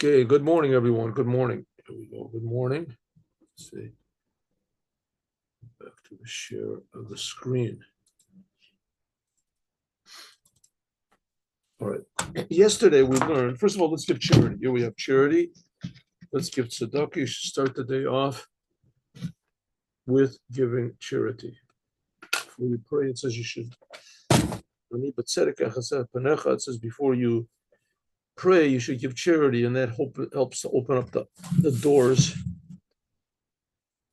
Okay, good morning, everyone. Good morning. Here we go. Good morning. Let's see. Back to the share of the screen. All right. Yesterday we learned, first of all, let's give charity. Here we have charity. Let's give tzedakah. You should start the day off with giving charity. Before you pray, it says you should. It says before you pray, you should give charity, and that helps to open up the doors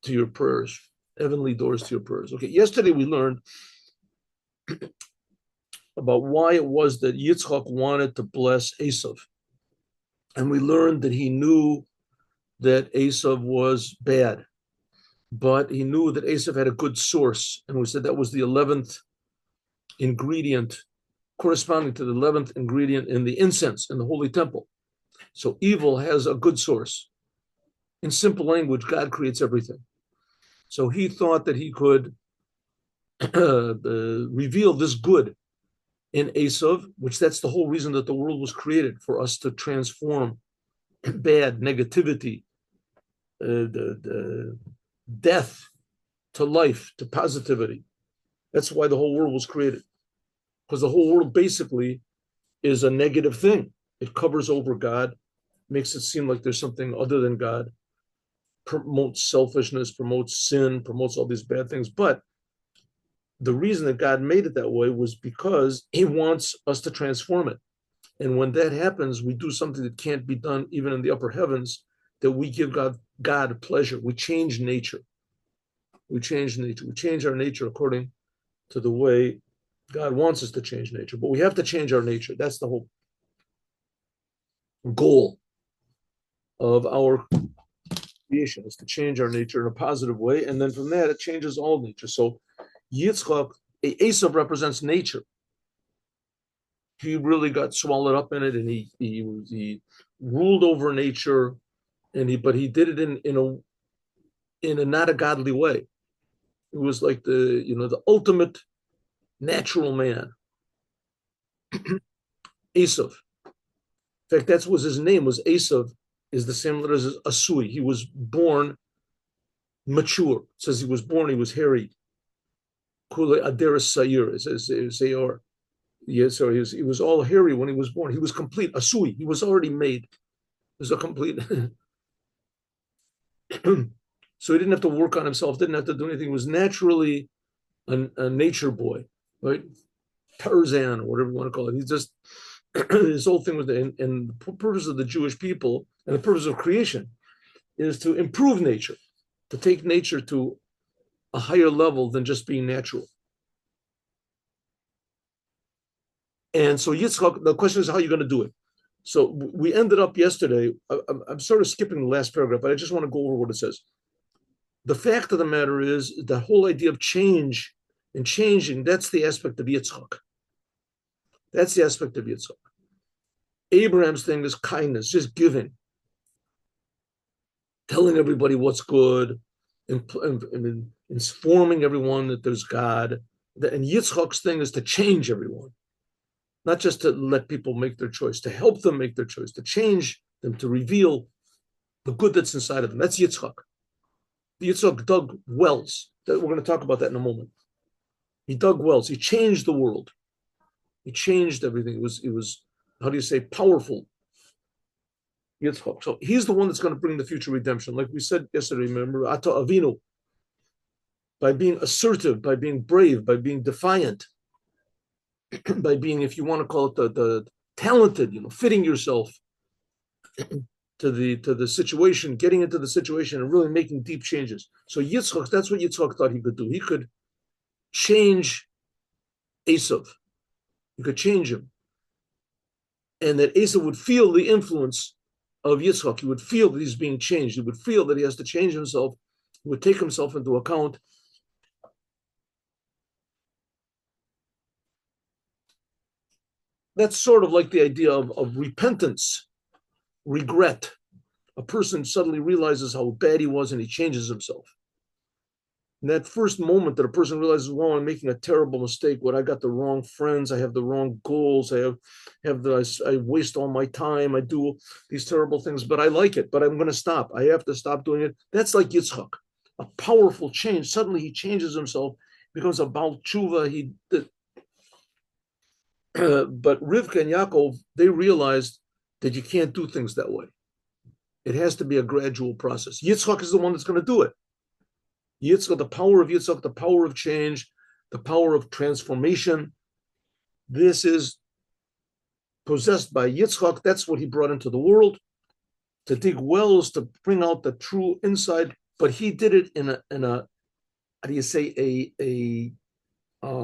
to your prayers, heavenly doors to your prayers. Okay, yesterday we learned about why it was that Yitzchak wanted to bless Esav. And we learned that he knew that Esav was bad, but he knew that Esav had a good source. And we said that was the 11th ingredient, corresponding to the 11th ingredient in the incense in the Holy Temple. So evil has a good source. In simple language, God creates everything. So he thought that he could reveal this good in Esav, which that's the whole reason that the world was created, for us to transform bad, negativity, the death to life, to positivity. That's why the whole world was created, because the whole world basically is a negative thing. It covers over God, makes it seem like there's something other than God, promotes selfishness, promotes sin, promotes all these bad things. But the reason that God made it that way was because he wants us to transform it. And when that happens, we do something that can't be done even in the upper heavens, that we give God pleasure. We change nature. We change nature. We change our nature according to the way God wants us to change nature. But we have to change our nature. That's the whole goal of our creation, is to change our nature in a positive way. And then from that, it changes all nature. So Yitzchak, Esav represents nature. He really got swallowed up in it, and he ruled over nature, but he did it in a not a godly way. It was like the ultimate natural man. Esav. In fact, that was his name. Was Esav, is the same letters as Asui. He was born mature. It says he was born. He was hairy. Kule Aderes Sayir. It says Sayir. Yes, so he was all hairy when he was born. He was complete, Asui. He was already made. He was a complete. So he didn't have to work on himself, didn't have to do anything. He was naturally a nature boy, right? Tarzan, or whatever you want to call it. He's just, his whole thing was, and the purpose of the Jewish people and the purpose of creation is to improve nature, to take nature to a higher level than just being natural. And so Yitzchak, the question is, how are you going to do it? So we ended up yesterday, I'm sort of skipping the last paragraph, but I just want to go over what it says. The fact of the matter is, the whole idea of change and changing, that's the aspect of Yitzchak. That's the aspect of Yitzchak. Abraham's thing is kindness, just giving, telling everybody what's good, and informing everyone that there's God. And Yitzchak's thing is to change everyone. Not just to let people make their choice, to help them make their choice, to change them, to reveal the good that's inside of them. That's Yitzchak. Yitzchak dug wells. We're going to talk about that in a moment. He dug wells. He changed the world. He changed everything. It was how do you say, powerful. Yitzchak. So he's the one that's going to bring the future redemption. Like we said yesterday, remember, Ata Avinu, by being assertive, by being brave, by being defiant, by being, if you want to call it, the talented, fitting yourself to the situation, getting into the situation and really making deep changes. So Yitzchak, that's what Yitzchak thought he could do. He could change Esav. He could change him. And that Esav would feel the influence of Yitzchak. He would feel that he's being changed. He would feel that he has to change himself. He would take himself into account. That's sort of like the idea of repentance, regret. A person suddenly realizes how bad he was and he changes himself. In that first moment that a person realizes, well, I'm making a terrible mistake. What I got the wrong friends, I have the wrong goals, I waste all my time, I do these terrible things, but I like it, but I'm going to stop. I have to stop doing it. That's like Yitzchak, a powerful change. Suddenly he changes himself, becomes a Baal Tshuva. But Rivka and Yaakov, they realized that you can't do things that way. It has to be a gradual process. Yitzchak is the one that's going to do it. Yitzchak, the power of Yitzchak, the power of change, the power of transformation. This is possessed by Yitzchak. That's what he brought into the world, to dig wells, to bring out the true inside. But he did it in a how do you say, uh,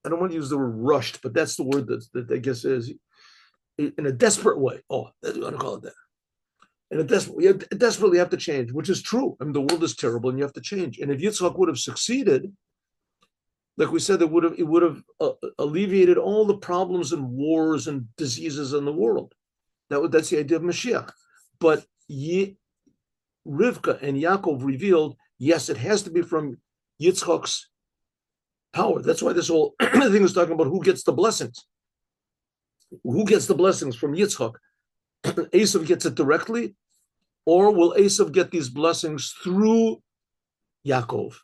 I don't want to use the word rushed, but that's the word that I guess is in a desperate way. Oh, that's what I call it that. And you desperately have to change, which is true. I mean, the world is terrible, and you have to change. And if Yitzchak would have succeeded, like we said, it would have alleviated all the problems and wars and diseases in the world. That's the idea of Moshiach. But Rivka and Yaakov revealed, yes, it has to be from Yitzchak's power. That's why this whole thing is talking about who gets the blessings. Who gets the blessings from Yitzchak? Esav gets it directly, or will Esav get these blessings through Yaakov?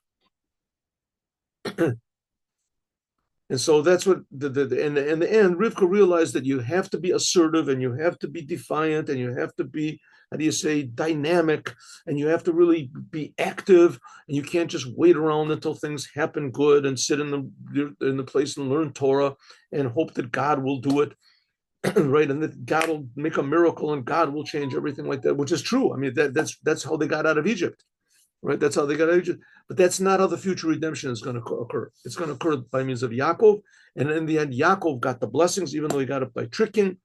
And so that's what in the end, Rivka realized that you have to be assertive, and you have to be defiant, and you have to be, how do you say, dynamic, and you have to really be active, and you can't just wait around until things happen good and sit in the place and learn Torah and hope that God will do it. Right, and that God will make a miracle and God will change everything like that, which is true. I mean, that's how they got out of Egypt, right? That's how they got out of Egypt. But that's not how the future redemption is going to occur. It's going to occur by means of Yaakov, and in the end, Yaakov got the blessings, even though he got it by tricking.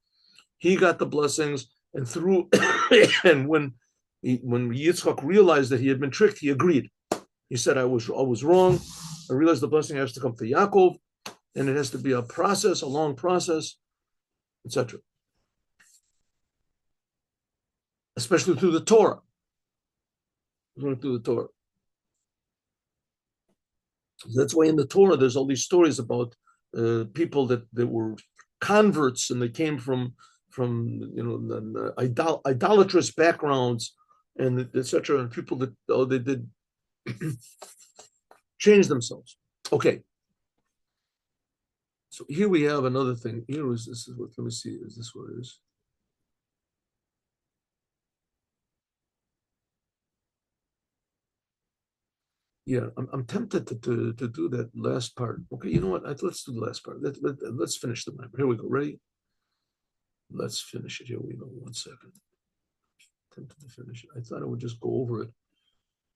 He got the blessings, and through, and when Yitzchak realized that he had been tricked, he agreed. He said, "I was wrong. I realized the blessing has to come to Yaakov, and it has to be a process, a long process." Etc. Especially through the Torah. Through the Torah. That's why in the Torah there's all these stories about people that were converts, and they came from idolatrous backgrounds, and etc. And people that they did change themselves. Okay. So here we have another thing. Here is this is what, let me see, is this what it is? Yeah, I'm tempted to do that last part. Okay, you know what? Let's do the last part. Let's finish the map. Here we go. Ready? Let's finish it. Here we go. 1 second. Tempted to finish it. I thought I would just go over it.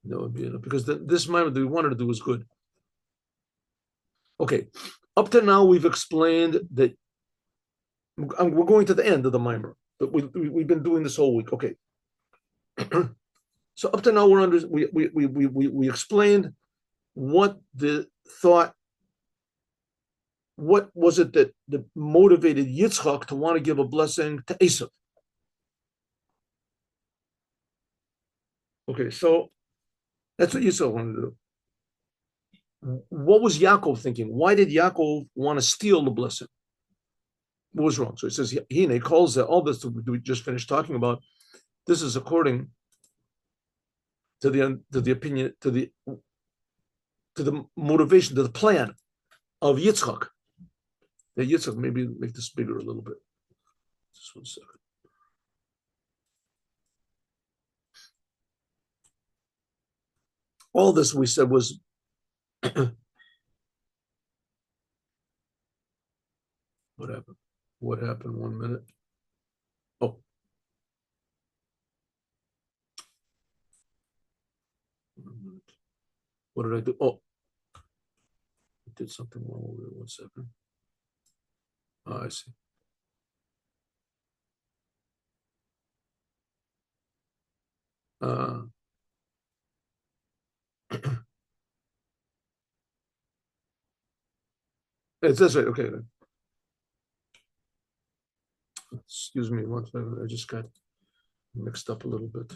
That would be enough, because this map that we wanted to do was good. Okay, up to now we've explained that we're going to the end of the mimer, but we've been doing this whole week. Okay. So up to now we explained what the thought, what was it that motivated Yitzchak to want to give a blessing to Esav. Okay, so that's what Yitzchak wanted to do. What was Yaakov thinking? Why did Yaakov want to steal the blessing? What was wrong? So it says he calls all this we just finished talking about. This is according to the opinion, to the motivation, to the plan of Yitzchak. That Yitzchak, maybe make this bigger a little bit. Just 1 second. All this we said was what happened? What happened? 1 minute. Oh. What did I do? Oh, I did something wrong over there. 1 second. Oh, I see. It's this way. Okay. Excuse me 1 second. I just got Mixed up a little bit.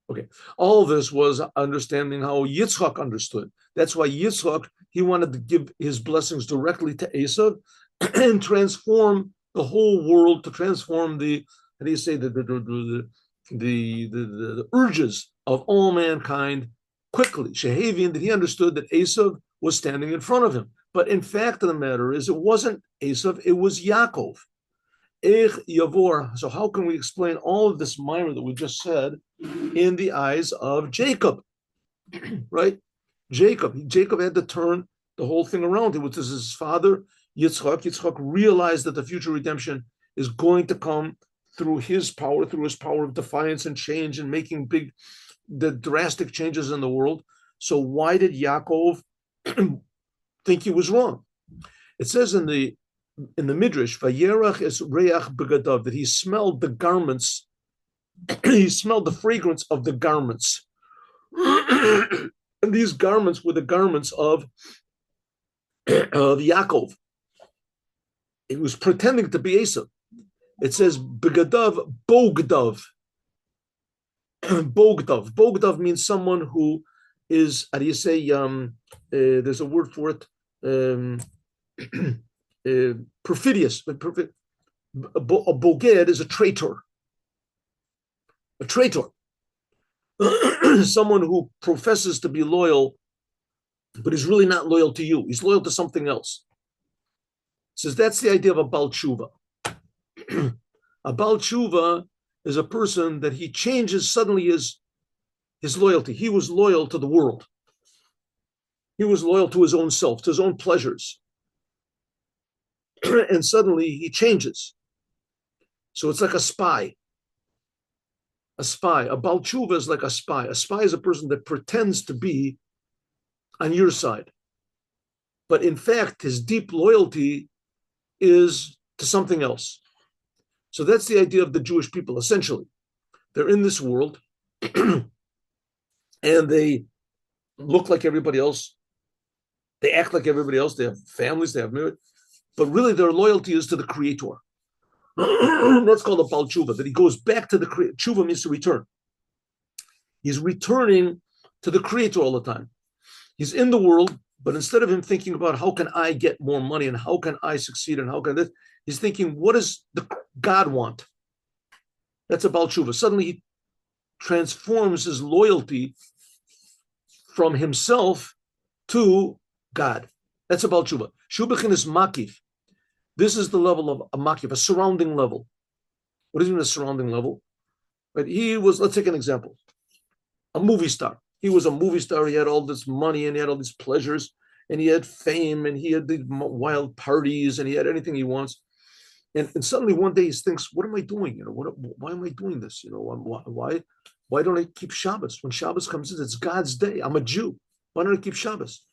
Okay, all this was understanding how Yitzchak understood. That's why Yitzchak, he wanted to give his blessings directly to Esav and transform the whole world, to transform the, how do you say, the urges of all mankind quickly. Shehavin, that he understood that Esav was standing in front of him. But in fact of the matter is, it wasn't Esav, it was Yaakov. So how can we explain all of this minor that we just said in the eyes of Jacob? Right? Jacob had to turn the whole thing around. It was his father, Yitzchak. Yitzchak realized that the future redemption is going to come through his power of defiance and change and making the drastic changes in the world. So why did Yaakov think he was wrong? It says in the Midrash, Vayerach es reach begadav, that he smelled the garments, he smelled the fragrance of the garments. And these garments were the garments of Yaakov. It was pretending to be Esav. It says begadav bogdav. Bogdav. Bogdav means someone who is, how do you say, there's a word for it, perfidious. A boged is a traitor. A traitor. Someone who professes to be loyal, but is really not loyal to you. He's loyal to something else. It says that's the idea of a Baal Tshuva. A Baal Tshuva is a person that he changes suddenly his loyalty. He was loyal to the world. He was loyal to his own self, to his own pleasures. And suddenly he changes. So it's like a spy. A spy. A Baal Tshuva is like a spy. A spy is a person that pretends to be on your side. But in fact, his deep loyalty is to something else. So that's the idea of the Jewish people, essentially. They're in this world, and they look like everybody else. They act like everybody else. They have families, they have marriage. But really, their loyalty is to the Creator. That's called a Baal Tshuva, that he goes back to the Creator. Tshuva means to return. He's returning to the Creator all the time. He's in the world, but instead of him thinking about how can I get more money and how can I succeed and how can this, he's thinking, what does God want? That's a Baal Tshuva. Suddenly he transforms his loyalty from himself to God. That's a Baal Tshuva. Shubachin is makif. This is the level of a makif, a surrounding level. What does it mean, a surrounding level? Right? He was, let's take an example, a movie star. He was a movie star. He had all this money and he had all these pleasures and he had fame and he had the wild parties and he had anything he wants. And suddenly one day he thinks, what am I doing? You know, why am I doing this? You know, why don't I keep Shabbos? When Shabbos comes in, it's God's day. I'm a Jew. Why don't I keep Shabbos?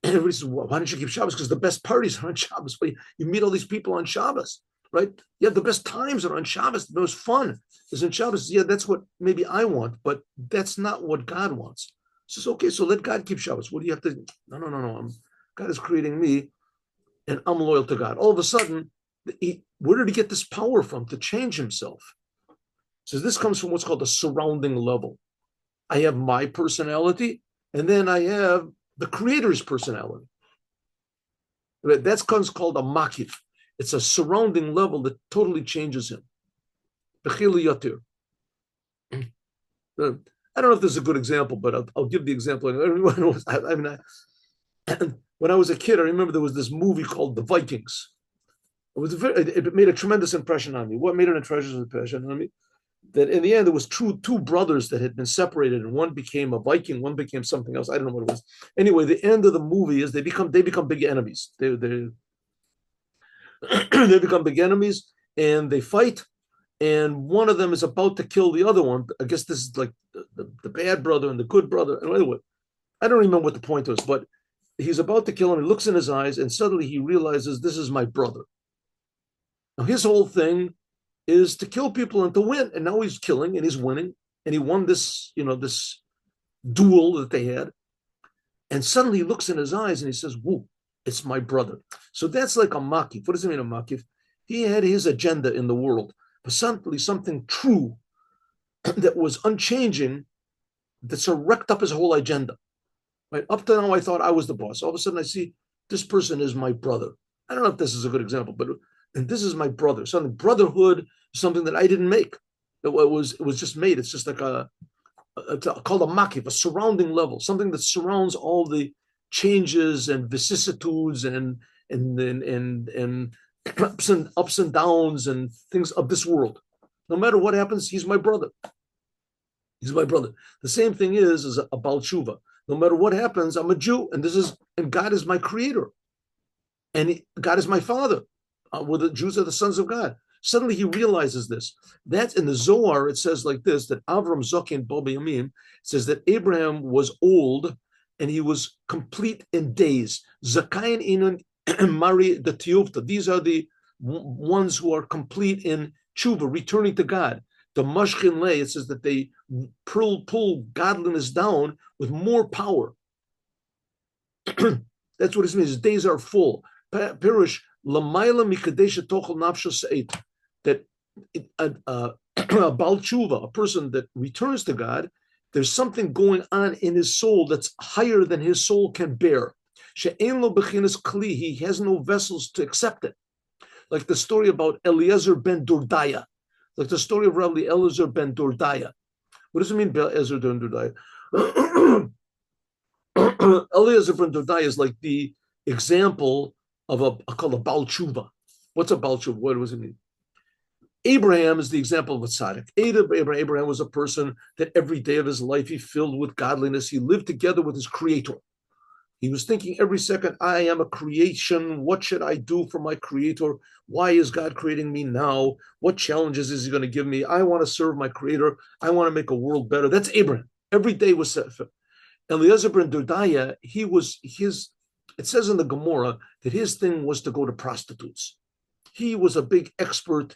And everybody says, well, why don't you keep Shabbos? Because the best parties are on Shabbos. But you meet all these people on Shabbos, right? Yeah, the best times are on Shabbos. The most fun is in Shabbos. Yeah, that's what maybe I want, but that's not what God wants. He says, okay, so let God keep Shabbos. What do you have to? No. God is creating me, and I'm loyal to God. All of a sudden, where did he get this power from to change himself? So this comes from what's called the surrounding level. I have my personality, and then I have the Creator's personality. That's called a makif. It's a surrounding level that totally changes him. I don't know if this is a good example, but I'll give the example. When I was a kid, I remember there was this movie called The Vikings. It made a tremendous impression on me. What made an impression on me? That in the end, there was two brothers that had been separated, and one became a Viking, one became something else. I don't know what it was. Anyway, the end of the movie is they become big enemies. They they become big enemies, and they fight. And one of them is about to kill the other one. I guess this is like the bad brother and the good brother. And anyway, I don't remember what the point was, but he's about to kill him. He looks in his eyes, and suddenly he realizes this is my brother. Now his whole thing is to kill people and to win. And now he's killing and he's winning. And he won this, this duel that they had. And suddenly he looks in his eyes and he says, whoa, it's my brother. So that's like a makif. What does it mean, a makif? He had his agenda in the world, but suddenly something true that was unchanging that sort of wrecked up his whole agenda. Right? Up to now, I thought I was the boss. All of a sudden, I see this person is my brother. I don't know if this is a good example, but and this is my brother. Something brotherhood is something that I didn't make. It was just made. It's just like it's called a makif, a surrounding level, something that surrounds all the changes and vicissitudes and ups and downs and things of this world. No matter what happens, he's my brother. He's my brother. The same thing is a Baal Tshuva. No matter what happens, I'm a Jew, and God is my creator, and God is my father. The Jews are the sons of God. Suddenly he realizes this. That's in the Zohar. It says like this: that Avram Zokin Bo B'Yamim says that Abraham was old and he was complete in days. Zakayin Inun Mari the Tiyuvta. These are the ones who are complete in tshuva, returning to God. The Mashkin Lay, it says that they pull godliness down with more power. That's what it means. His days are full. Pirush Lamaila Mikadesha Tochel Nafsho Seit. That a Baal Tshuva, a person that returns to God, there's something going on in his soul that's higher than his soul can bear. She'ein lo bechinas kli. He has no vessels to accept it. Like the story about Eliezer ben Dordaya. Like the story of Rabbi Eliezer ben Dordaya. What does it mean, Eliezer ben Dordaya? Eliezer ben Dordaya is like the example of called a Baal Tshuva. What's a Baal Tshuva? What does it mean? Abraham is the example of a tzaddik. Abraham was a person that every day of his life he filled with godliness. He lived together with his creator. He was thinking every second, I am a creation. What should I do for my creator? Why is God creating me now? What challenges is he going to give me? I want to serve my creator. I want to make a world better. That's Abraham. Every day was set. Eliezer ben Dordaya, it says in the Gemara that his thing was to go to prostitutes. He was a big expert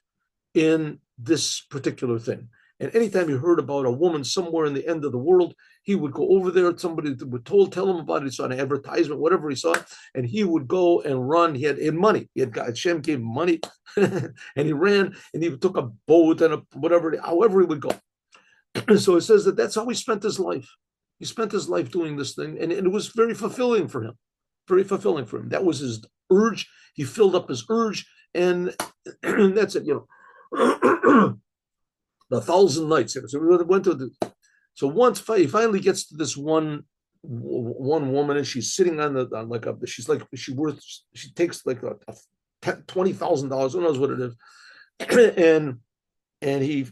in this particular thing. And anytime he heard about a woman somewhere in the end of the world, he would go over there. Somebody would tell him about it. He saw an advertisement, whatever he saw, and he would go and run. He had money. Hashem gave him money, and he ran, and he took a boat and however he would go. So it says that's how he spent his life. He spent his life doing this thing, and it was very fulfilling for him. Very fulfilling for him. That was his urge. He filled up his urge, and that's it. The 1,000 nights. So we went to once he finally gets to this one woman, and she's sitting she takes like a $20,000. Who knows what it is, and he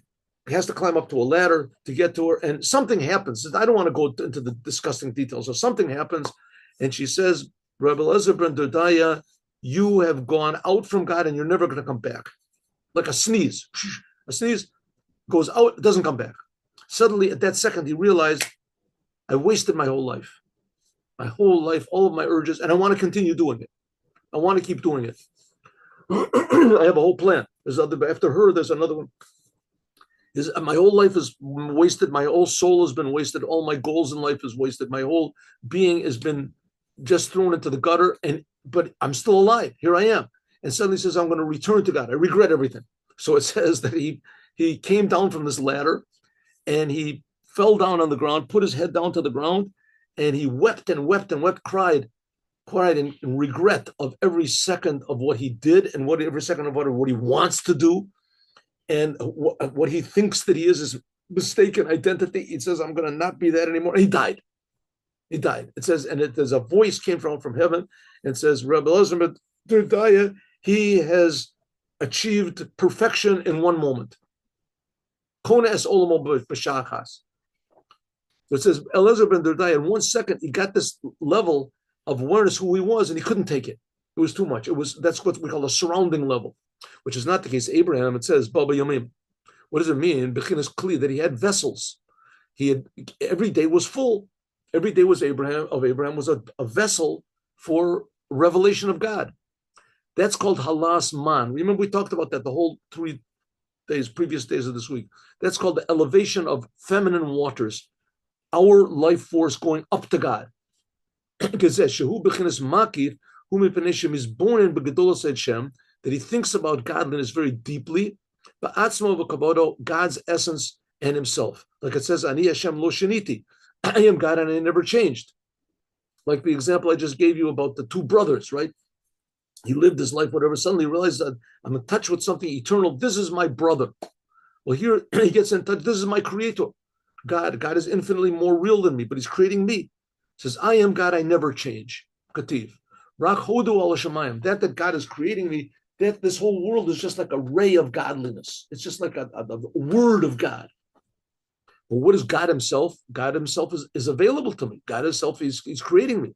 has to climb up to a ladder to get to her, and something happens. I don't want to go into the disgusting details. So something happens, and she says, Rabbi Eliezer ben Dordaya, you have gone out from God, and you're never going to come back. Like a sneeze. A sneeze goes out, doesn't come back. Suddenly, at that second, he realized, I wasted my whole life. My whole life, all of my urges, and I want to continue doing it. I want to keep doing it. I have a whole plan. After her, there's another one. My whole life is wasted. My whole soul has been wasted. All my goals in life is wasted. My whole being has been just thrown into the gutter, but I'm still alive. Here I am. And suddenly he says, I'm going to return to God. I regret everything. So it says that he came down from this ladder and he fell down on the ground, put his head down to the ground, and he wept and wept and wept, cried in regret of every second of what he did and every second of what he wants to do and what he thinks that he is his mistaken identity. He says, I'm going to not be that anymore. And he died. He died. It says, and there's a voice came from heaven and says, Rabbi Eliezer ben Dordaya, he has achieved perfection in one moment. So it says, Eliezer ben Dordaya, in 1 second, he got this level of awareness who he was, and he couldn't take it. It was too much. That's what we call a surrounding level, which is not the case. Abraham, it says, Baba Yamim. What does it mean? Bechinas Kli, that he had vessels. Every day was full. Every day was Abraham was a vessel for revelation of God. That's called halas man. Remember, we talked about that the whole previous days of this week. That's called the elevation of feminine waters, our life force going up to God. Shehu bechinas makir, whom is born in begedolas Hashem, that he thinks about godliness very deeply, God's essence and himself. Like it says, Ani Hashem lo shiniti. I am God and I never changed. Like the example I just gave you about the two brothers, right? He lived his life, whatever, suddenly realized that I'm in touch with something eternal. This is my brother. Well, here he gets in touch. This is my creator. God is infinitely more real than me, but he's creating me. He says, I am God, I never change. Kativ. Rak hodu al shamayim. That God is creating me, that this whole world is just like a ray of godliness. It's just like a word of God. But what is God himself? God himself is available to me. God himself is creating me.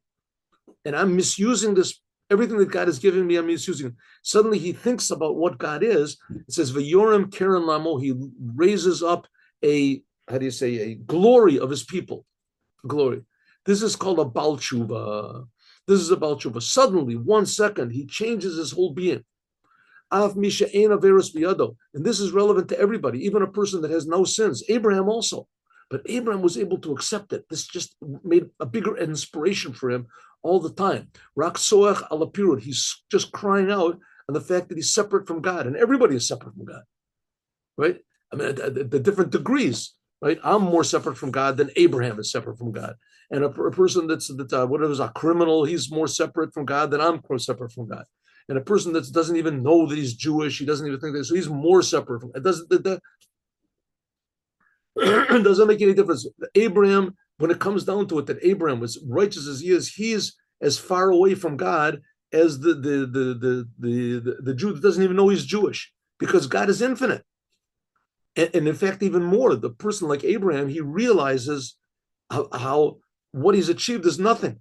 And I'm misusing this. Everything that God has given me, I'm misusing. Suddenly he thinks about what God is. It says, V'yorem keren lamo. He raises up a glory of his people. Glory. This is called a Baal Tshuva. This is a Baal Tshuva. Suddenly, 1 second, he changes his whole being. Av misha ein averos biyado. And this is relevant to everybody, even a person that has no sins. Abraham also. But Abraham was able to accept it. This just made a bigger inspiration for him all the time. Rak soach ala pirud. He's just crying out on the fact that he's separate from God. And everybody is separate from God. Right? I mean, the different degrees. Right? I'm more separate from God than Abraham is separate from God. And a person that's whatever is a criminal, he's more separate from God than I'm more separate from God. And a person that doesn't even know that he's Jewish, he doesn't even think that, so he's more separate from it. Doesn't make any difference. Abraham, when it comes down to it, that Abraham, was righteous as he is as far away from God as the Jew that doesn't even know he's Jewish, because God is infinite. And in fact, even more, the person like Abraham, he realizes how what he's achieved is nothing,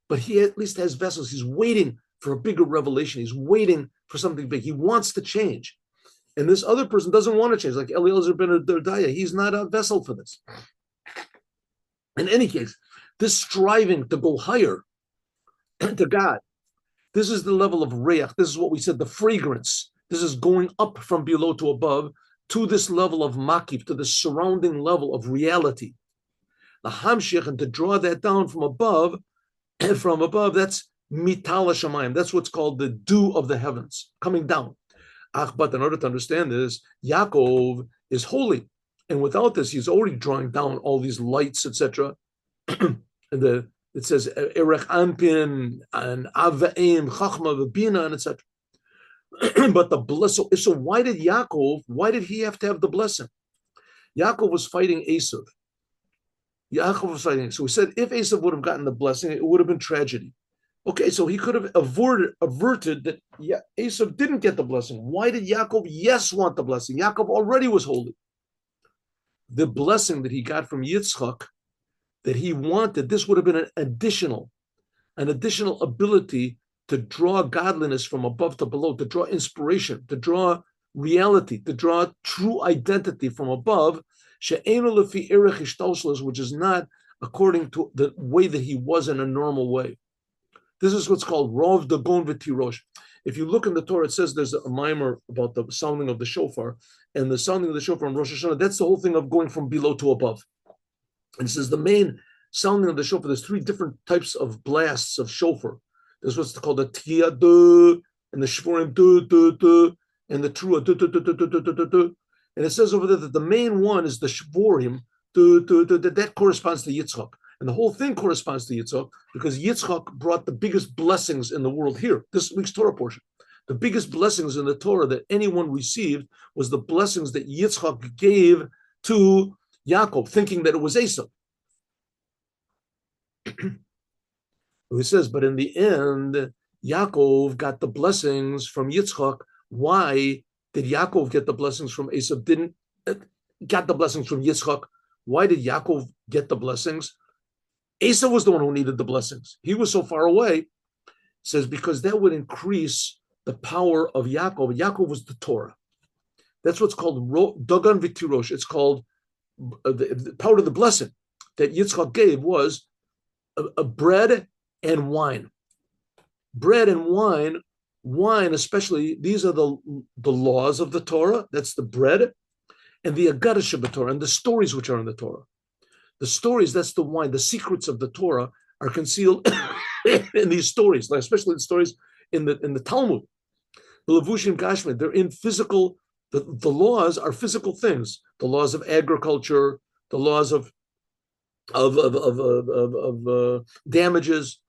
but he at least has vessels. He's waiting for a bigger revelation. He's waiting for something big. He wants to change. And this other person doesn't want to change, like Eliezer ben Dordaya. He's not a vessel for this. In any case, this striving to go higher to God, this is the level of reach. This is what we said, the fragrance. This is going up from below to above to this level of makif, to the surrounding level of reality. The hamshich, and to draw that down from above, that's mitala shamayim. That's what's called the dew of the heavens, coming down. But in order to understand this, Yaakov is holy. And without this, he's already drawing down all these lights, etc. And it says, Erech Anpin, and Avaim, Chachma, V'bina, and etc. But the blessing, so why did he have to have the blessing? Yaakov was fighting Esav. So we said, if Esav would have gotten the blessing, it would have been tragedy. Okay, so he could have averted that Esav didn't get the blessing. Why did Yaakov, want the blessing? Yaakov already was holy. The blessing that he got from Yitzchak, that he wanted, this would have been an additional ability to draw godliness from above to below, to draw inspiration, to draw reality, to draw true identity from above, which is not according to the way that he was in a normal way. This is what's called Rov Dagon V'Tirosh. If you look in the Torah, it says there's a mimer about the sounding of the shofar, and the sounding of the shofar in Rosh Hashanah, that's the whole thing of going from below to above. And it says the main sounding of the shofar, there's 3 different types of blasts of shofar. There's what's called the tiyah, duh, and the shvorim, duh, duh, duh, and the truah, duh, duh, duh, duh, duh, duh, duh, duh. And it says over there that the main one is the shvorim, duh, duh, duh, duh, that corresponds to Yitzchak. And the whole thing corresponds to Yitzchak, because Yitzchak brought the biggest blessings in the world here, this week's Torah portion. The biggest blessings in the Torah that anyone received was the blessings that Yitzchak gave to Yaakov, thinking that it was Esau. He says, but in the end, Yaakov got the blessings from Yitzchak. Why did Yaakov get the blessings from Esau? Got the blessings from Yitzchak. Why did Yaakov get the blessings? Esau was the one who needed the blessings. He was so far away. It says, because that would increase the power of Yaakov. Yaakov was the Torah. That's what's called Dagan V'Tirosh. It's called the power of the blessing that Yitzchak gave was a bread and wine. Bread and wine especially, these are the laws of the Torah, that's the bread, and the Agadah Shabbatorah, and the stories which are in the Torah. The stories, that's the wine. The secrets of the Torah are concealed in these stories, especially the stories in the Talmud. They're in physical, the laws are physical things. The laws of agriculture, the laws of damages,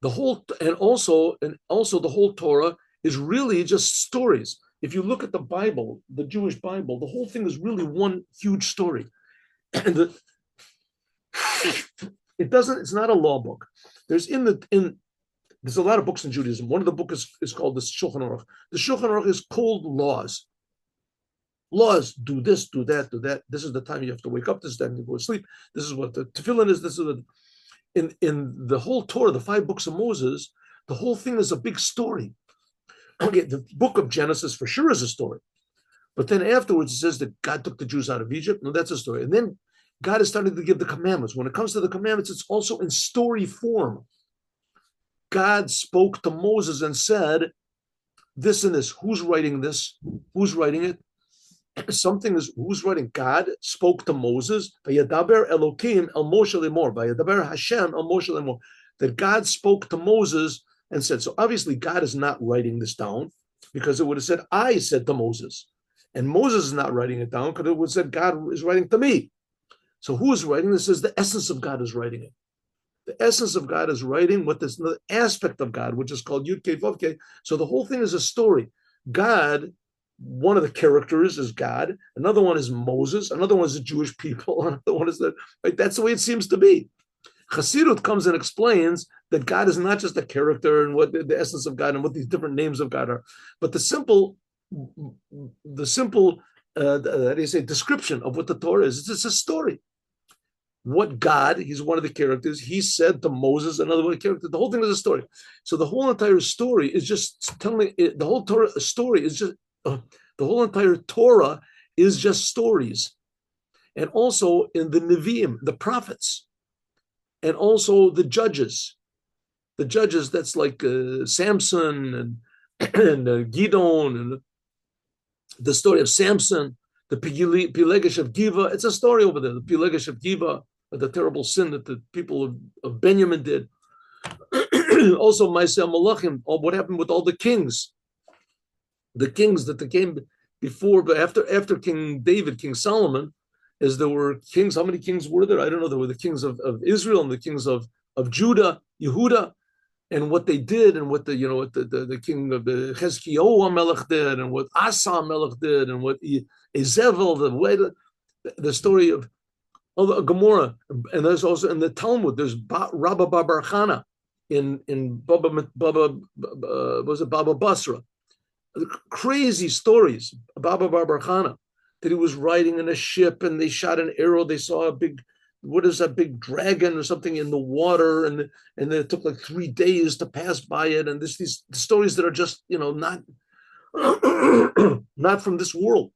the whole, and also the whole Torah is really just stories. If you look at the Bible, the Jewish Bible, the whole thing is really one huge story. And it's not a law book. There's a lot of books in Judaism. One of the books is called the Shulchan Aruch. The Shulchan Aruch is called laws. Laws, do this, do that, do that. This is the time you have to wake up. This is the time you go to sleep. This is what the tefillin is. This is what, in the whole Torah, the 5 books of Moses, the whole thing is a big story. Okay, the book of Genesis for sure is a story. But then afterwards it says that God took the Jews out of Egypt. No, that's a story. And then God is starting to give the commandments. When it comes to the commandments, it's also in story form. God spoke to Moses and said, this and this. Who's writing this? Who's writing it? Something is, who's writing? God spoke to Moses. Vayadaber Elokim el Moshe lemor. Vayadaber Hashem el Moshe lemor. That God spoke to Moses and said. So obviously God is not writing this down, because it would have said, I said to Moses. And Moses is not writing it down because it would have said, God is writing to me. So who is writing this? Is the essence of God is writing it. The essence of God is writing what this another aspect of God, which is called Yud Kei Vav Kei. So the whole thing is a story. God, one of the characters is God. Another one is Moses. Another one is the Jewish people. Another one is the, right? That's the way it seems to be. Chassidut comes and explains that God is not just a character and what the essence of God and what these different names of God are, but the simple description of what the Torah is. It's a story. What God, he's one of the characters, he said to Moses, another one of the characters. The whole thing is a story. So the whole entire story is just telling it, the whole Torah story is just, the whole entire Torah is just stories. And also in the Nevi'im, the prophets, and also the judges. The judges, that's like Samson and Gidon, and the story of Samson, the Pilegesh of Giva. It's a story over there, the Pilegesh of Giva, the terrible sin that the people of Benjamin did. Also, Maaseh Malachim, what happened with all the kings that came before, but after King David, King Solomon, as there were kings. How many kings were there? I don't know. There were the kings of Israel and the kings of Judah, Yehuda, and what they did, and what the king of the Chezkiyahu Melech did, and what Asa Melech did, and what Ezevel, the story of Gomorrah. And there's also in the Talmud, there's Rabba Bar Chana in Baba Basra. Crazy stories, Baba Bar Chana, that he was riding in a ship and they shot an arrow. They saw a big dragon or something in the water, and it took like 3 days to pass by it. And these stories that are just not not from this world.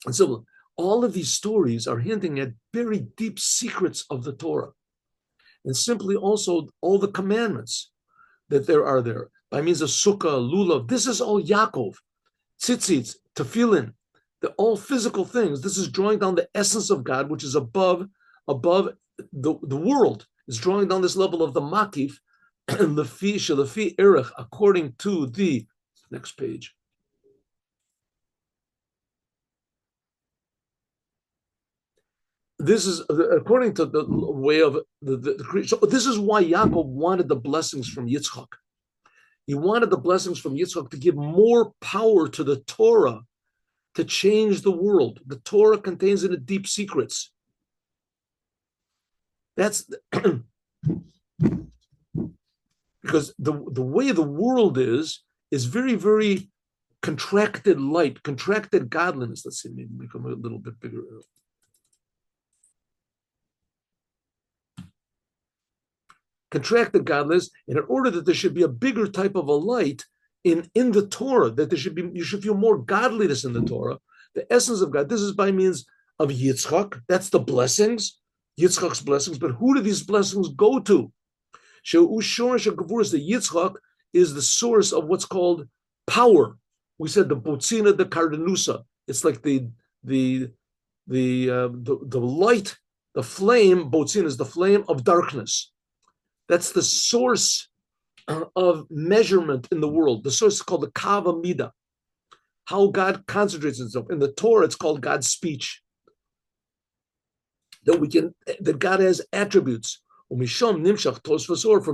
And so all of these stories are hinting at very deep secrets of the Torah, and simply also all the commandments that there are there by means of sukkah, lulav. This is all Yaakov, tzitzit, tefillin. They're all physical things. This is drawing down the essence of God, which is above the world. It's drawing down this level of the makif, and lefi erech, according to the next page. This is according to the way of the creation. So this is why Yaakov wanted the blessings from Yitzchak. He wanted the blessings from Yitzchak to give more power to the Torah to change the world. The Torah contains in it deep secrets. That's because the way the world is very, very contracted light, contracted godliness. Let's see, maybe become a little bit bigger. Contracted godliness, and in order that there should be a bigger type of a light in the Torah, that you should feel more godliness in the Torah, the essence of God. This is by means of Yitzchak. That's the blessings, Yitzchak's blessings. But who do these blessings go to? The Yitzchak is the source of what's called power. We said the botzina, the kardanusa. It's like the light, the flame. Botzina is the flame of darkness. That's the source of measurement in the world. The source is called the Kava Midah, how God concentrates himself. In the Torah, it's called God's speech. That God has attributes. From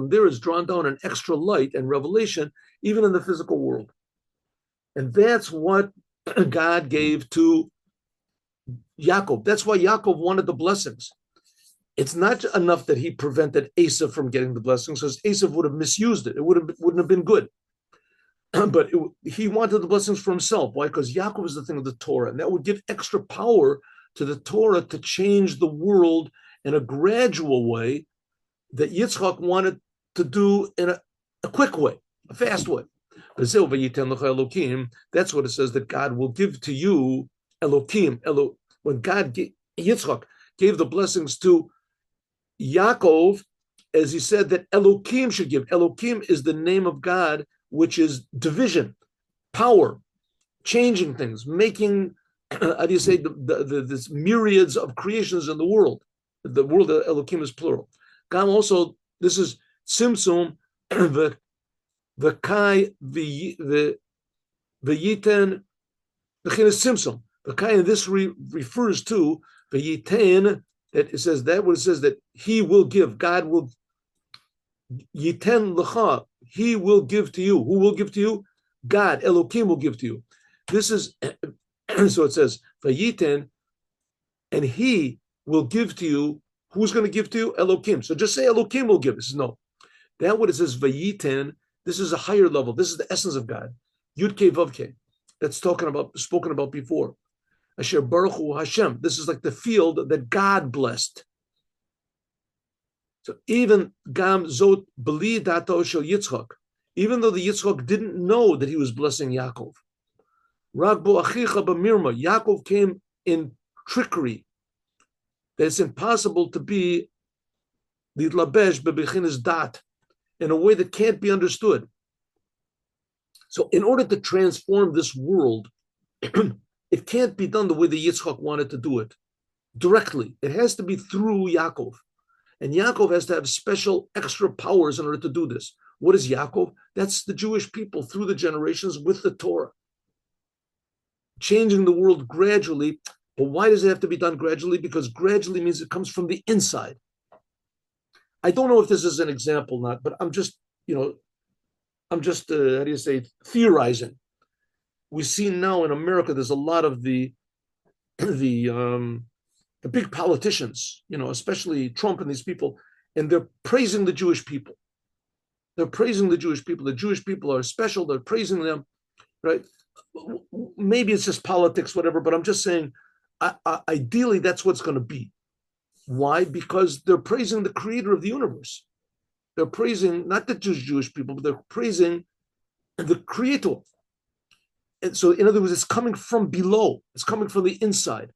there is drawn down an extra light and revelation, even in the physical world. And that's what God gave to Yaakov. That's why Yaakov wanted the blessings. It's not enough that he prevented Esav from getting the blessings, because Esav would have misused it. It wouldn't have been good. But he wanted the blessings for himself. Why? Because Yaakov is the thing of the Torah, and that would give extra power to the Torah to change the world in a gradual way that Yitzchak wanted to do in a quick way, a fast way. That's what it says, that God will give to you Elokim. When Yitzchak gave the blessings to Yaakov, as he said that Elokim should give. Elokim is the name of God, which is division, power, changing things, making, how do you say, this myriads of creations in the world. The world of Elokim is plural. God also, this is Tzimtzum, the Kai, the Yiten, the Chin is Tzimtzum. The Kai, and this refers to the Yiten, that it says that what it says, that he will give, God will, Yiten L'cha, he will give to you. Who will give to you? God, Elokim will give to you. This is, so it says, Vayiten, and he will give to you. Who's going to give to you? Elokim. So just say Elokim will give. This is no. That what it says, Vayiten, this is a higher level. This is the essence of God. Yud Kei Vav Kei. That's spoken about before. Asher Baruch Hu Hashem. This is like the field that God blessed. So even Gam Zot Beli Dato Shel Yitzchak, even though the Yitzchak didn't know that he was blessing Yaakov. Ragbo Achicha B'mirma. Yaakov came in trickery. That it's impossible to be the Labesh Bebechinas Dat in a way that can't be understood. So in order to transform this world, it can't be done the way the Yitzchak wanted to do it, directly. It has to be through Yaakov. And Yaakov has to have special extra powers in order to do this. What is Yaakov? That's the Jewish people through the generations with the Torah. Changing the world gradually. But why does it have to be done gradually? Because gradually means it comes from the inside. I don't know if this is an example or not, but I'm just, how do you say, theorizing. We see now in America, there's a lot of the big politicians, especially Trump and these people, and they're praising the Jewish people. They're praising the Jewish people. The Jewish people are special. They're praising them, right? Maybe it's just politics, whatever, but I'm just saying, ideally, that's what's going to be. Why? Because they're praising the creator of the universe. They're praising not the Jewish people, but they're praising the creator. And so, in other words, it's coming from below. It's coming from the inside.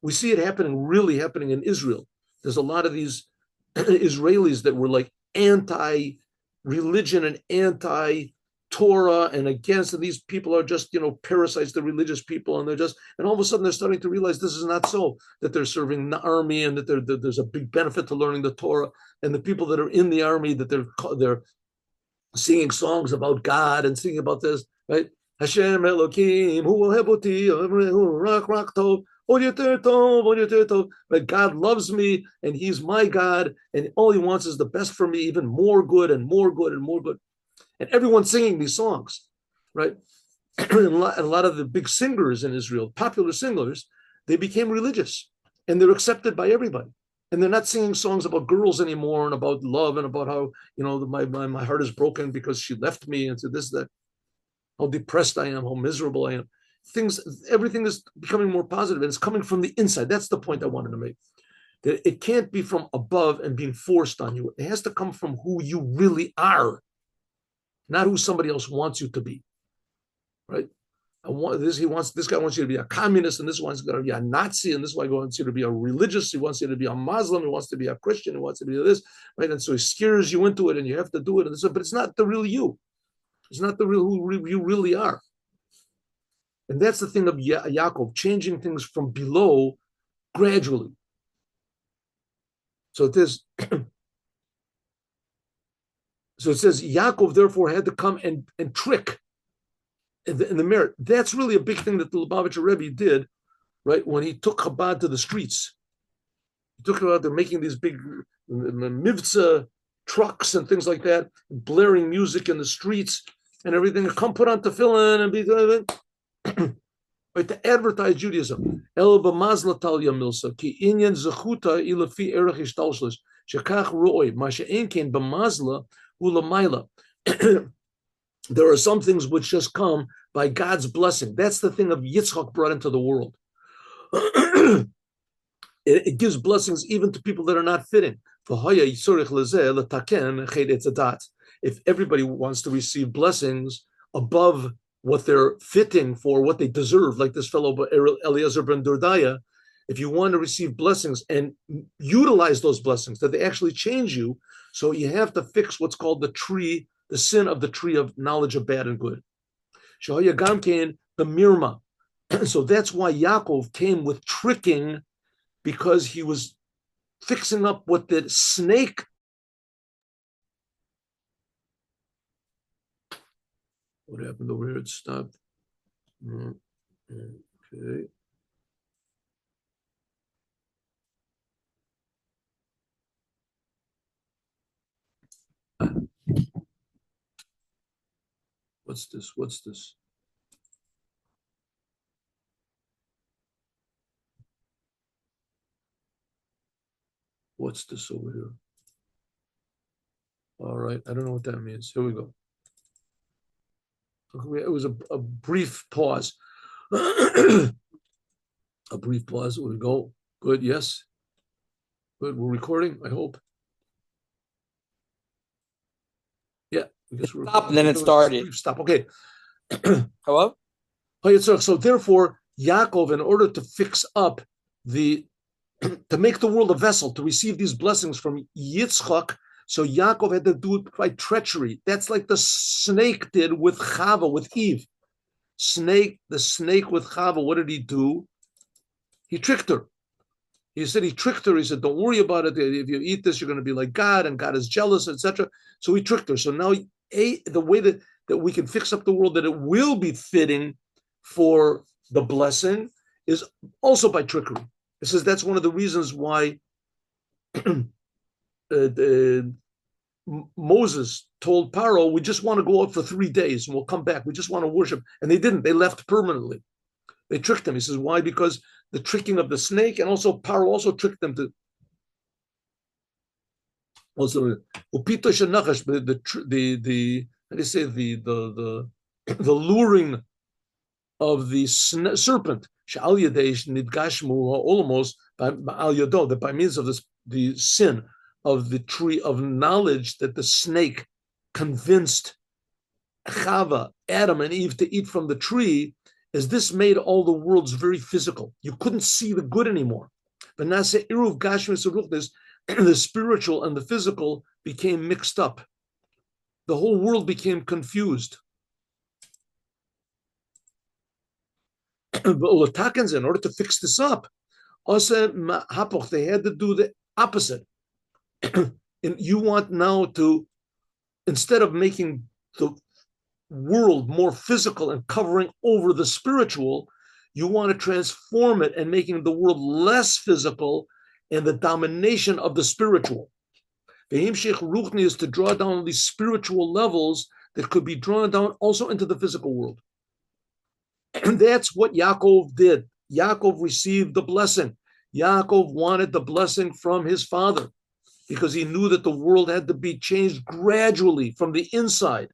We see it really happening in Israel. There's a lot of these Israelis that were like anti-religion and anti-Torah and against, and these people are just, parasites, the religious people, and and all of a sudden they're starting to realize this is not so, that they're serving the army and that there's a big benefit to learning the Torah, and the people that are in the army, that they're singing songs about God and singing about this, right? Hashem Elokim, hu oheboti, rak tov. But God loves me and he's my God, and all he wants is the best for me, even more good and more good and more good. And everyone's singing these songs, right? And a lot of the big singers in Israel, popular singers, they became religious and they're accepted by everybody. And they're not singing songs about girls anymore and about love and about how, my heart is broken because she left me, and so this, that, how depressed I am, how miserable I am. Everything is becoming more positive, and it's coming from the inside. That's the point I wanted to make. That it can't be from above and being forced on you. It has to come from who you really are, not who somebody else wants you to be. Right? This guy wants you to be a communist, and this one's going to be a Nazi, and this one wants you to be a religious. He wants you to be a Muslim. He wants to be a Christian. He wants to be this, right? And so he scares you into it, and you have to do it. But it's not the real you. It's not the real who you really are. And that's the thing of Yaakov, changing things from below gradually. So So it says Yaakov therefore had to come and trick in the merit. That's really a big thing that the Lubavitcher Rebbe did, right? When he took Chabad to the streets, he took it out. They're making these big mivtza trucks and things like that, blaring music in the streets and everything. Come put on tefillin and be right, to advertise Judaism. El b'mazla talya milsa ki inyan zechuta ilafi erech ishtalshlish shekach ro'oi ma she'en kein b'mazla ulamayla. There are some things which just come by God's blessing. That's the thing of Yitzchak brought into the world. It gives blessings even to people that are not fitting. If everybody wants to receive blessings above what they're fitting for, what they deserve, like this fellow Eliezer ben Dordaya, if you want to receive blessings and utilize those blessings, that they actually change you, so you have to fix what's called the sin of the tree of knowledge of bad and good. The mirma. So that's why Yaakov came with tricking, because he was fixing up what the snake. What happened over here? It stopped. Okay. What's this? What's this? What's this over here? All right. I don't know what that means. Here we go. It was a brief pause. A brief pause. We go. Good. Yes. Good. We're recording, I hope. Yeah. I guess we're stop, and then it started. Stop. Okay. Hello? So therefore, Yaakov, in order to fix up to make the world a vessel, to receive these blessings from Yitzchak, so Yaakov had to do it by treachery. That's like the snake did with Chava, with Eve. The snake with Chava, what did he do? He tricked her. He tricked her. He said, don't worry about it. If you eat this, you're going to be like God, and God is jealous, etc. So he tricked her. So now the way that we can fix up the world, that it will be fitting for the blessing, is also by trickery. It says that's one of the reasons why Moses told Paro, we just want to go out for 3 days and we'll come back. We just want to worship. And they didn't. They left permanently. They tricked him. He says, why? Because the tricking of the snake, and also Paro also tricked them to. Also, upito shenachash, how do you say, the luring of the serpent, that by means of the sin of the tree of knowledge, that the snake convinced Chava, Adam, and Eve to eat from the tree, is this made all the worlds very physical. You couldn't see the good anymore. But the spiritual and the physical became mixed up. The whole world became confused. In order to fix this up, they had to do the opposite. And you want now to, instead of making the world more physical and covering over the spiritual, you want to transform it and making the world less physical and the domination of the spiritual. The Himshich Ruchni is to draw down these spiritual levels that could be drawn down also into the physical world. And that's what Yaakov did. Yaakov received the blessing. Yaakov wanted the blessing from his father because he knew that the world had to be changed gradually from the inside,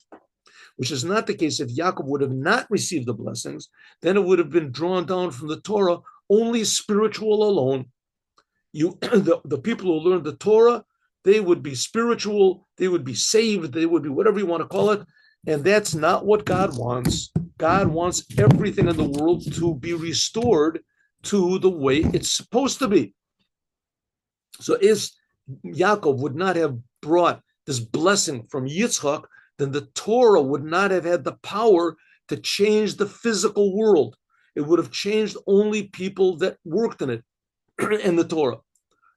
which is not the case. If Yaakov would have not received the blessings, then it would have been drawn down from the Torah, only spiritual alone. The people who learned the Torah, they would be spiritual, they would be saved, they would be whatever you want to call it. And that's not what God wants. God wants everything in the world to be restored to the way it's supposed to be. So if Yaakov would not have brought this blessing from Yitzchak, then the Torah would not have had the power to change the physical world. It would have changed only people that worked in it and the Torah.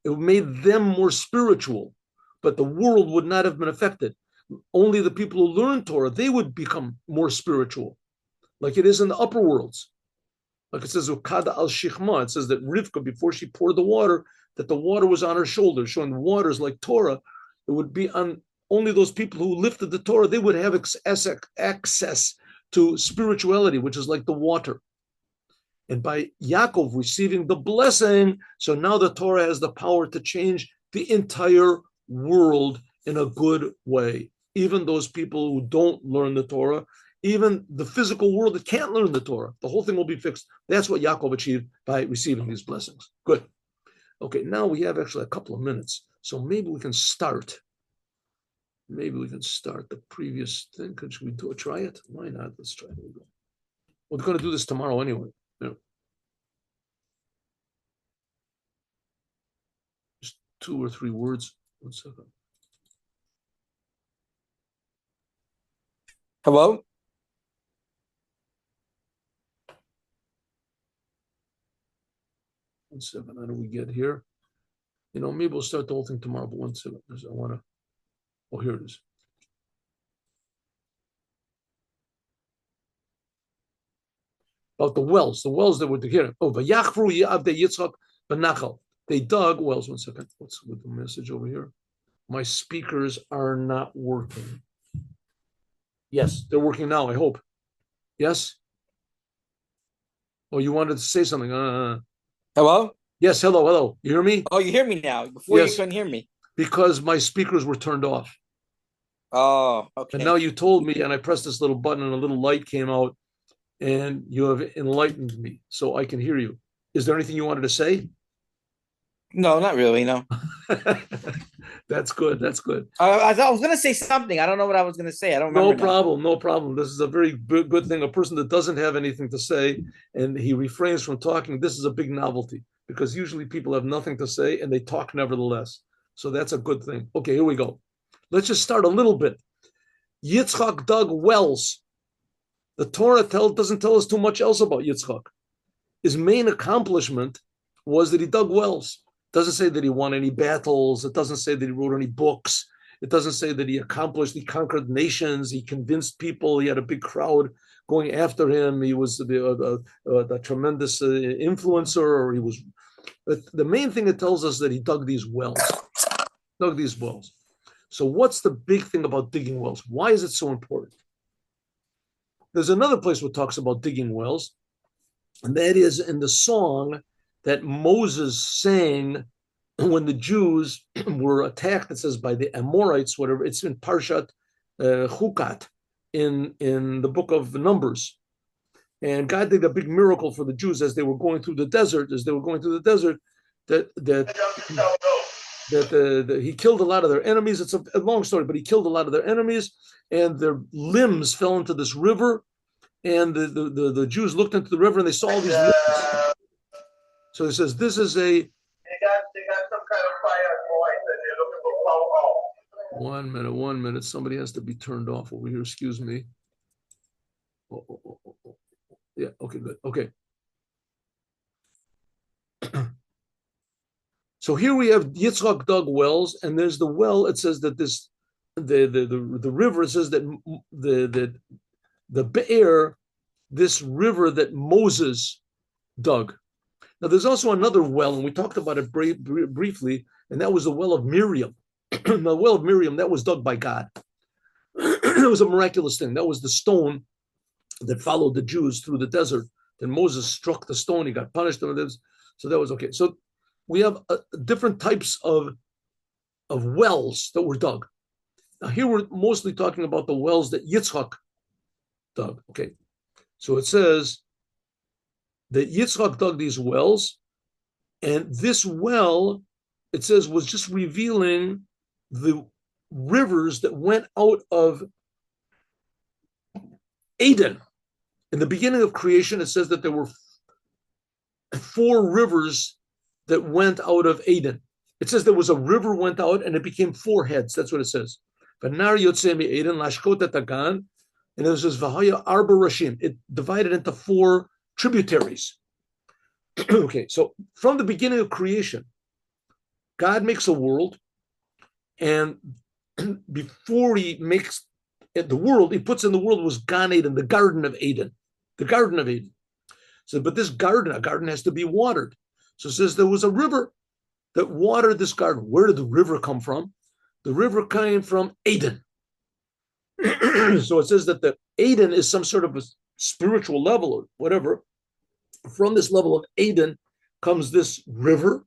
It made them more spiritual, but the world would not have been affected. only the people who learn Torah, they would become more spiritual, like it is in the upper worlds. Like it says, Ukada al Shichma, it says that Rivka, before she poured the water, that the water was on her shoulders, showing the waters like Torah. It would be on only those people who lifted the Torah, they would have access to spirituality, which is like the water. And by Yaakov receiving the blessing, so now the Torah has the power to change the entire world in a good way. Even those people who don't learn the Torah, even the physical world that can't learn the Torah, the whole thing will be fixed. That's what Yaakov achieved by receiving these blessings. Good. Okay, now we have actually a couple of minutes, so maybe we can start. Maybe we can start the previous thing. Could we try it? Why not? Let's try it. We're going to do this tomorrow anyway. Yeah. Just 2 or 3 words. 1 second. Hello? One second. How do we get here? Maybe we'll start the whole thing tomorrow, but 1 second. I want to. Oh, here it is. About the wells that were here. Oh, Vayachru Ya'avdei Yitzchak Benachal. They dug wells. 1 second. What's with the message over here? My speakers are not working. Yes, they're working now, I hope. Yes? Oh, you wanted to say something. Hello? Yes, hello. You hear me? Oh, you hear me now. Before yes, you couldn't hear me. Because my speakers were turned off. Oh, okay. And now you told me, and I pressed this little button, and a little light came out, and you have enlightened me, so I can hear you. Is there anything you wanted to say? No, not really, no. That's good. I was going to say something. I don't know what I was going to say. I don't remember. No problem. This is a very good thing. A person that doesn't have anything to say and he refrains from talking, this is a big novelty because usually people have nothing to say and they talk nevertheless. So that's a good thing. Okay, here we go. Let's just start a little bit. Yitzchak dug wells. The Torah doesn't tell us too much else about Yitzchak. His main accomplishment was that he dug wells. It doesn't say that he won any battles. It doesn't say that he wrote any books. It doesn't say that he conquered nations. He convinced people. He had a big crowd going after him. He was the tremendous influencer. Or he was. The main thing it tells us that he dug these wells. So what's the big thing about digging wells? Why is it so important? There's another place where it talks about digging wells, and that is in the song that Moses sang when the Jews were attacked, it says, by the Amorites, whatever. It's in Parshat Chukat, in the book of Numbers. And God did a big miracle for the Jews as they were going through the desert, that he killed a lot of their enemies. It's a long story, but he killed a lot of their enemies, and their limbs fell into this river, and the Jews looked into the river and they saw all these limbs. So he says, this is a... They got some kind of fire voice and they're looking for power. 1 minute. Somebody has to be turned off over here. Excuse me. Oh. Yeah, okay, good. Okay. So here we have Yitzchak dug wells, and there's the well. It says that the river, it says that the Be'er, this river that Moses dug. Now, there's also another well, and we talked about it briefly, and that was the well of Miriam. The well of Miriam, that was dug by God. It was a miraculous thing. That was the stone that followed the Jews through the desert. Then Moses struck the stone. He got punished. So that was okay. So we have different types of wells that were dug. Now, here we're mostly talking about the wells that Yitzchak dug. Okay. So it says that Yitzchak dug these wells, and this well, it says, was just revealing the rivers that went out of Eden. In the beginning of creation, it says that there were 4 rivers that went out of Eden. It says there was a river went out and it became 4 heads. That's what it says. V'nar yotzei mi'Eden lashkot et hagan, and it says v'haya arba rashim. It divided into 4 tributaries. Okay, so from the beginning of creation, God makes a world, and before he makes the world, he puts in the world was Gan Eden, the Garden of Eden. The Garden of Eden. So, but this garden, a garden has to be watered. So it says there was a river that watered this garden. Where did the river come from? The river came from Eden. So it says that the Eden is some sort of a spiritual level or whatever. From this level of Eden comes this river,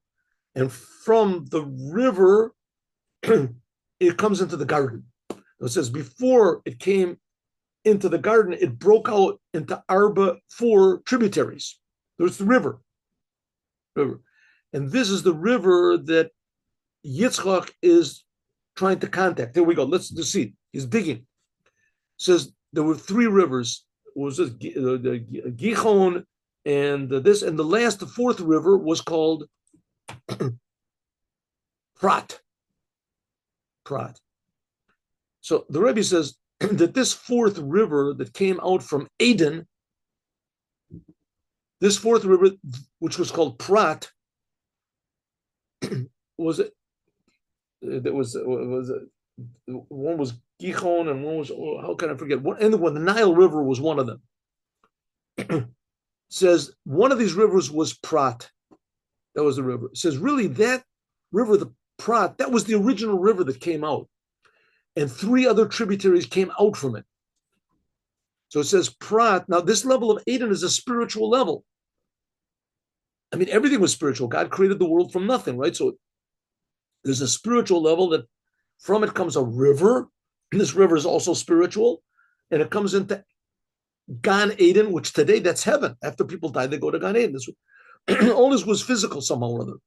and from the river, it comes into the garden. It says before it came into the garden, it broke out into four tributaries. There's the river. And this is the river that Yitzchak is trying to contact. There we go. Let's see. He's digging. It says there were three rivers. It was the Gihon and this, and the fourth river was called Prat. So the Rebbe says that this fourth river that came out from Eden, this fourth river, which was called Prat, was one was Gihon and one was, how can I forget? And the Nile River was one of them. Says one of these rivers was Prat. That was the river. It says really that river, the Prat, that was the original river that came out. And three other tributaries came out from it. So it says Prat. Now this level of Eden is a spiritual level. I mean, everything was spiritual. God created the world from nothing, right? So there's a spiritual level that from it comes a river. And this river is also spiritual. And it comes into Gan Eden, which today that's heaven. After people die, they go to Gan Eden. All this was physical somehow or other.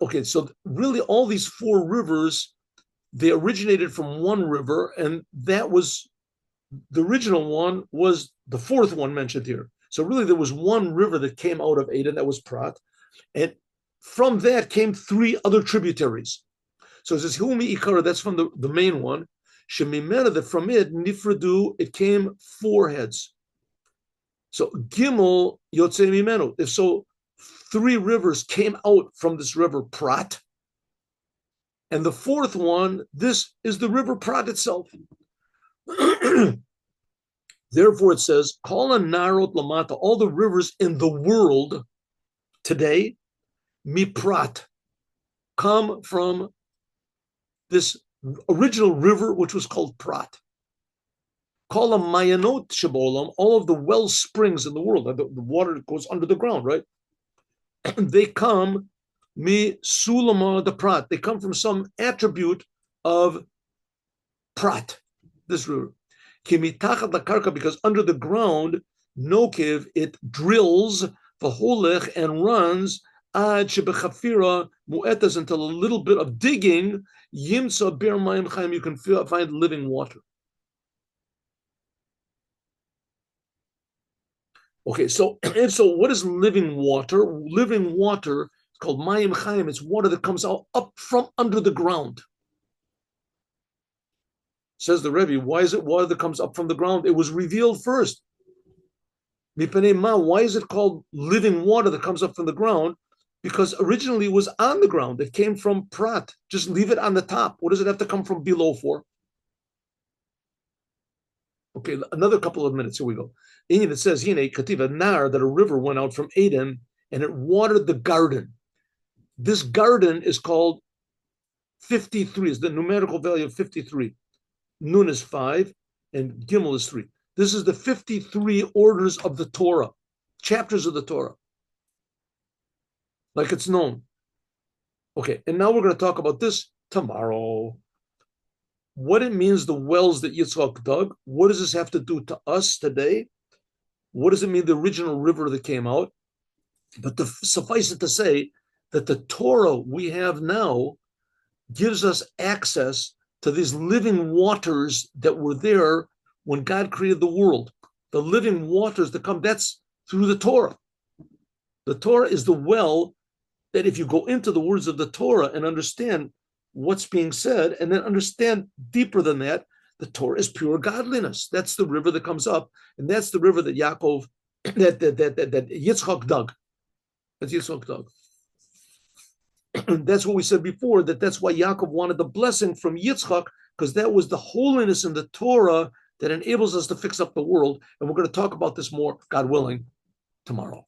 Okay, so really all these four rivers, they originated from one river, and that was the original one was the fourth one mentioned here. So really there was one river that came out of Eden, that was Prat, and from that came three other tributaries. So it says Humi Ikara, that's from the main one. Shemimena, that from it, Nifradu, it came four heads. So Gimel Yotze Mimenu. If so, three rivers came out from this river Prat. And the fourth one, this is the river Prat itself. Therefore, it says, Kol Narot Lamata, all the rivers in the world today, Miprat, come from this original river, which was called Prat. Kol Mayanot Shabolam, all of the well springs in the world, the water that goes under the ground, right? They come Mi Sulama the Prat. They come from some attribute of Prat, this river. Kimitachat la karka, because under the ground, Nokiv, it drills v'holech and runs ad shebechafira mu'etas, until a little bit of digging yimsa ber mayim chaim, you can find living water. Okay, so what is living water? Living water is called mayim chaim. It's water that comes out up from under the ground. Says the Rebbe, why is it water that comes up from the ground? It was revealed first. Why is it called living water that comes up from the ground? Because originally it was on the ground. It came from Prat. Just leave it on the top. What does it have to come from below for? Okay, another couple of minutes. Here we go. And it says, Kativa Nar, that a river went out from Eden and it watered the garden. This garden is called 53, is the numerical value of 53. Nun is 5 and Gimel is 3. This is the 53 orders of the Torah, chapters of the Torah, like it's known. Okay, and now we're going to talk about this tomorrow. What it means, the wells that Yitzchak dug. What does this have to do to us today? What does it mean, the original river that came out? But suffice it to say that the Torah we have now gives us access to these living waters that were there when God created the world. The living waters that come, that's through the Torah. The Torah is the well that if you go into the words of the Torah and understand what's being said, and then understand deeper than that, the Torah is pure godliness. That's the river that comes up, and that's the river that Yaakov, that Yitzchak dug. That's Yitzchak dug. That's what we said before, that's why Yaakov wanted the blessing from Yitzchak, because that was the holiness in the Torah that enables us to fix up the world. And we're going to talk about this more, God willing, tomorrow.